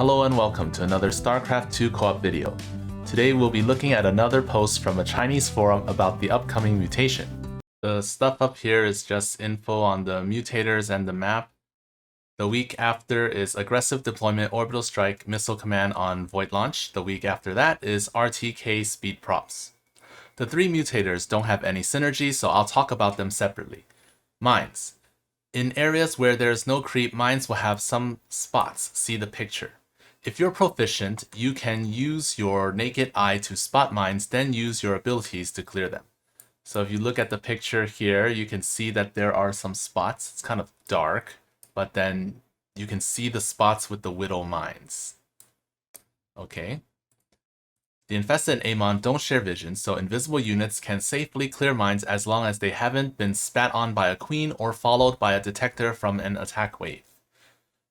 Hello and welcome to another StarCraft 2 co-op video. Today we'll be looking at another post from a Chinese forum about the upcoming mutation. The stuff up here is just info on the mutators and the map. The week after is Aggressive Deployment Orbital Strike Missile Command on Void Launch. The week after that is RTK Speed Props. The three mutators don't have any synergy, so I'll talk about them separately. Mines. In areas where there's no creep, mines will have some spots. See the picture. If you're proficient, you can use your naked eye to spot mines, then use your abilities to clear them. So if you look at the picture here, you can see that there are some spots. It's kind of dark, but then you can see the spots with the Widow mines. Okay. The Infested and Amon don't share vision, so invisible units can safely clear mines as long as they haven't been spat on by a queen or followed by a detector from an attack wave.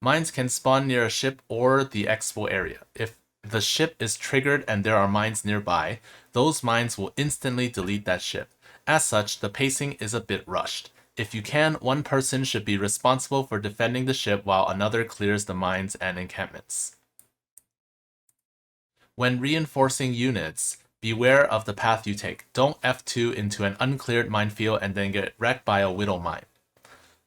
Mines can spawn near a ship or the expo area. If the ship is triggered and there are mines nearby, those mines will instantly delete that ship. As such, the pacing is a bit rushed. If you can, one person should be responsible for defending the ship while another clears the mines and encampments. When reinforcing units, beware of the path you take. Don't F2 into an uncleared minefield and then get wrecked by a Widow mine.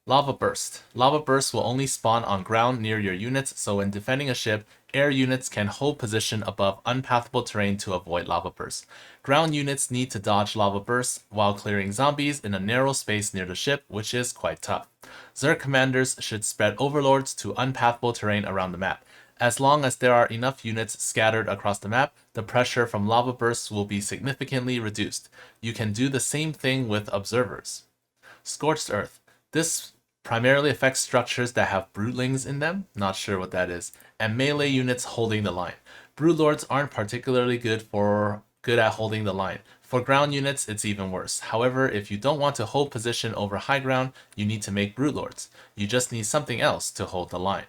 Lava Burst. Lava Burst will only spawn on ground near your units, so when defending a ship, air units can hold position above unpathable terrain to avoid Lava Burst. Ground units need to dodge Lava Burst while clearing zombies in a narrow space near the ship, which is quite tough. Zerg commanders should spread overlords to unpathable terrain around the map. As long as there are enough units scattered across the map, the pressure from Lava Bursts will be significantly reduced. You can do the same thing with observers. Scorched Earth. This primarily affects structures that have broodlings in them, not sure what that is, and melee units holding the line. Broodlords aren't particularly good at holding the line. For ground units, it's even worse. However, if you don't want to hold position over high ground, you need to make broodlords. You just need something else to hold the line.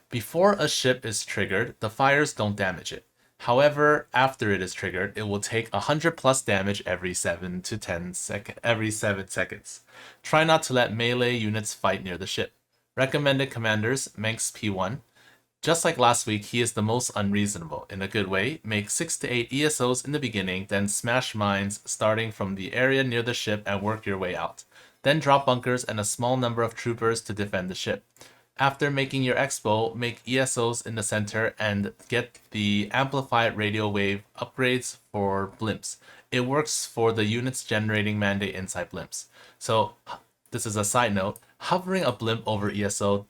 Before a ship is triggered, the fires don't damage it. However, after it is triggered, it will take 100 plus damage every 7 seconds. Try not to let melee units fight near the ship. Recommended commanders, Manx P1. Just like last week, he is the most unreasonable. In a good way, make 6 to 8 ESOs in the beginning, then smash mines starting from the area near the ship and work your way out. Then drop bunkers and a small number of troopers to defend the ship. After making your expo, make ESOs in the center and get the amplified radio wave upgrades for blimps. It works for the units generating mandate inside blimps. So, this is a side note, hovering a blimp over ESO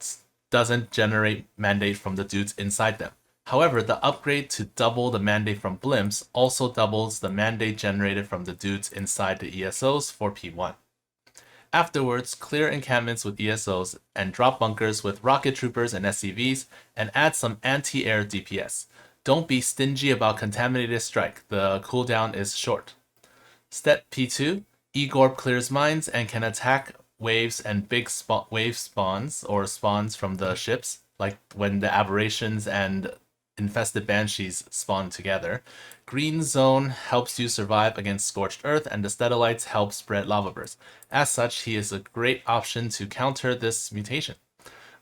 doesn't generate mandate from the dudes inside them. However, the upgrade to double the mandate from blimps also doubles the mandate generated from the dudes inside the ESOs for P1. Afterwards, clear encampments with ESOs and drop bunkers with rocket troopers and SCVs and add some anti-air DPS. Don't be stingy about Contaminated Strike, the cooldown is short. Step P2, E-Gorb clears mines and can attack waves and big wave spawns or spawns from the ships, like when the Aberrations and Infested Banshees spawn together. Green Zone helps you survive against Scorched Earth, and the Stellalites help spread Lava Burst. As such, he is a great option to counter this mutation.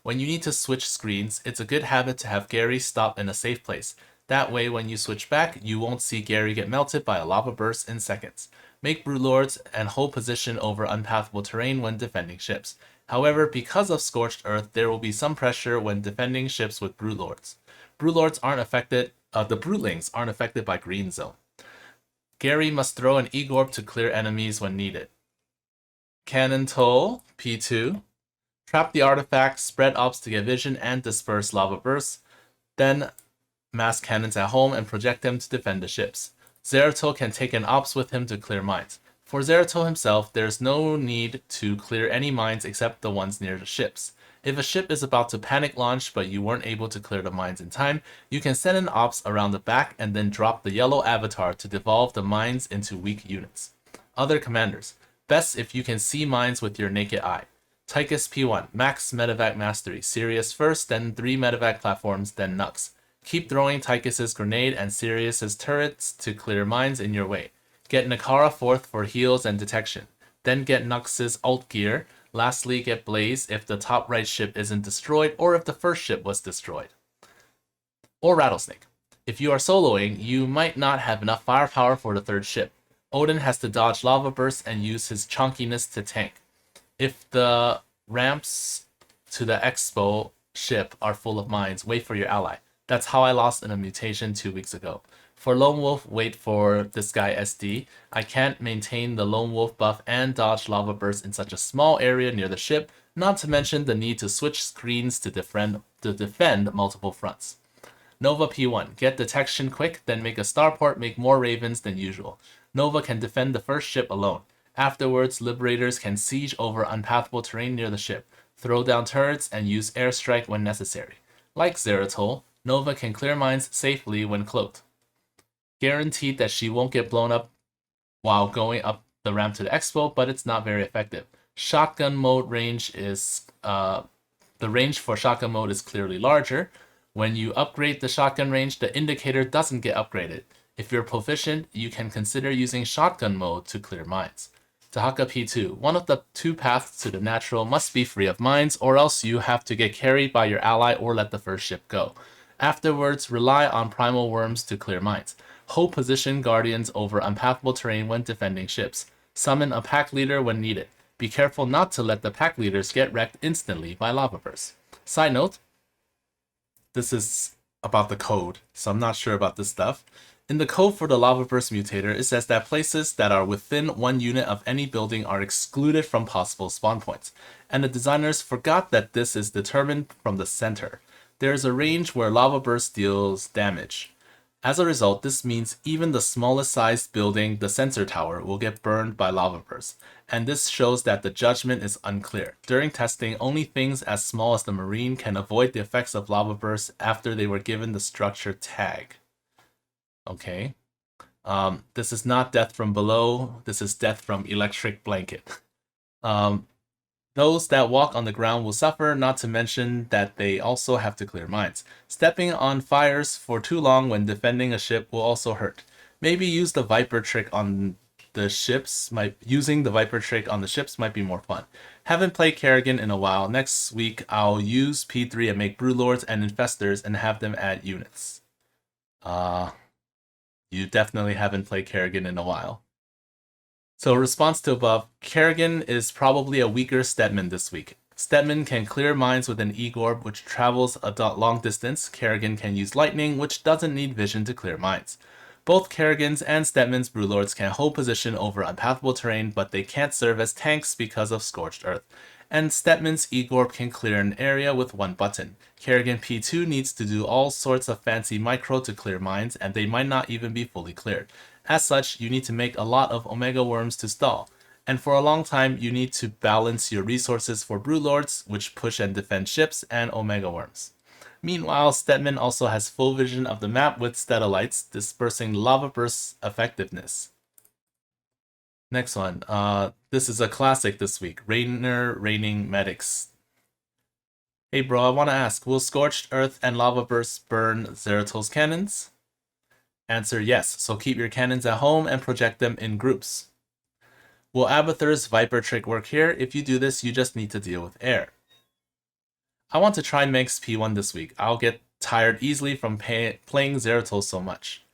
When you need to switch screens, it's a good habit to have Gary stop in a safe place. That way, when you switch back, you won't see Gary get melted by a Lava Burst in seconds. Make Broodlords and hold position over unpathable terrain when defending ships. However, because of Scorched Earth, there will be some pressure when defending ships with Broodlords. Broodlords aren't affected, the Broodlings aren't affected by Green Zone. Gary must throw an E-Gorb to clear enemies when needed. Cannon Toll, P2. Trap the artifact, spread ops to get vision and disperse Lava Bursts. Then mass cannons at home and project them to defend the ships. Zeratul can take an ops with him to clear mines. For Zeratul himself, there's no need to clear any mines except the ones near the ships. If a ship is about to panic launch but you weren't able to clear the mines in time, you can send an ops around the back and then drop the yellow avatar to devolve the mines into weak units. Other commanders. Best if you can see mines with your naked eye. Tychus P1, max medevac mastery. Sirius first, then 3 medevac platforms, then Nux. Keep throwing Tychus's grenade and Sirius's turrets to clear mines in your way. Get Nakara 4th for heals and detection. Then get Nux's ult gear. Lastly, get Blaze if the top right ship isn't destroyed or if the first ship was destroyed. Or Rattlesnake. If you are soloing, you might not have enough firepower for the third ship. Odin has to dodge lava bursts and use his chunkiness to tank. If the ramps to the expo ship are full of mines, wait for your ally. That's how I lost in a mutation 2 weeks ago. For Lone Wolf, wait for this guy SD. I can't maintain the Lone Wolf buff and dodge lava bursts in such a small area near the ship, not to mention the need to switch screens to defend multiple fronts. Nova P1, get detection quick, then make a starport make more ravens than usual. Nova can defend the first ship alone. Afterwards, Liberators can siege over unpathable terrain near the ship, throw down turrets, and use airstrike when necessary. Like Zeratol, Nova can clear mines safely when cloaked. Guaranteed that she won't get blown up while going up the ramp to the expo, but it's not very effective. Shotgun mode range is the range for shotgun mode is clearly larger. When you upgrade the shotgun range, the indicator doesn't get upgraded. If you're proficient, you can consider using shotgun mode to clear mines. Tahaka P2, one of the two paths to the natural must be free of mines, or else you have to get carried by your ally or let the first ship go. Afterwards, rely on primal worms to clear mines. Hold position guardians over unpathable terrain when defending ships. Summon a pack leader when needed. Be careful not to let the pack leaders get wrecked instantly by lava bursts. Side note, this is about the code, so I'm not sure about this stuff. In the code for the lava burst mutator, it says that places that are within 1 unit of any building are excluded from possible spawn points, and the designers forgot that this is determined from the center. There is a range where lava burst deals damage. As a result, this means even the smallest sized building, the sensor tower, will get burned by lava bursts, and this shows that the judgment is unclear. During testing, only things as small as the marine can avoid the effects of lava bursts after they were given the structure tag. Okay. This is not death from below, this is death from electric blanket. Those that walk on the ground will suffer, not to mention that they also have to clear mines. Stepping on fires for too long when defending a ship will also hurt. Maybe use the Viper trick on the ships might be more fun. Haven't played Kerrigan in a while. Next week I'll use P3 and make Brewlords and Infestors and have them add units. You definitely haven't played Kerrigan in a while. So response to above, Kerrigan is probably a weaker Stedman this week. Stedman can clear mines with an E-Gorb, which travels a long distance. Kerrigan can use lightning, which doesn't need vision to clear mines. Both Kerrigan's and Stedman's Brewlords can hold position over unpathable terrain, but they can't serve as tanks because of Scorched Earth. And Stedman's E-Gorb can clear an area with one button. Kerrigan P2 needs to do all sorts of fancy micro to clear mines, and they might not even be fully cleared. As such, you need to make a lot of Omega Worms to stall. And for a long time, you need to balance your resources for Brewlords, which push and defend ships, and Omega Worms. Meanwhile, Stedman also has full vision of the map with Stedalites, dispersing lava bursts effectiveness. Next one. This is a classic this week. Rainer Raining Medics. Hey bro, I want to ask, will Scorched Earth and Lava Bursts burn Zeratol's cannons? Answer, yes, so keep your cannons at home and project them in groups. Will Abathur's Viper trick work here? If you do this, you just need to deal with air. I want to try Manx P1 this week. I'll get tired easily from playing Zeratol so much.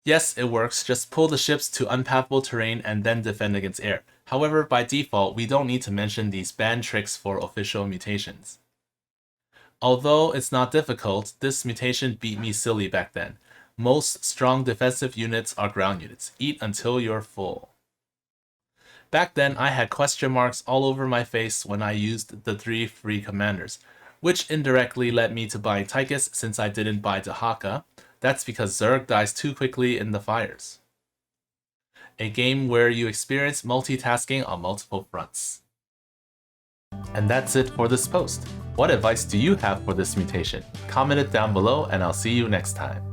Yes, it works, just pull the ships to unpathable terrain and then defend against air. However, by default, we don't need to mention these banned tricks for official mutations. Although it's not difficult, this mutation beat me silly back then. Most strong defensive units are ground units. Eat until you're full. Back then, I had question marks all over my face when I used the 3 free commanders, which indirectly led me to buying Tychus since I didn't buy Dahaka. That's because Zerg dies too quickly in the fires. A game where you experience multitasking on multiple fronts. And that's it for this post. What advice do you have for this mutation? Comment it down below and I'll see you next time.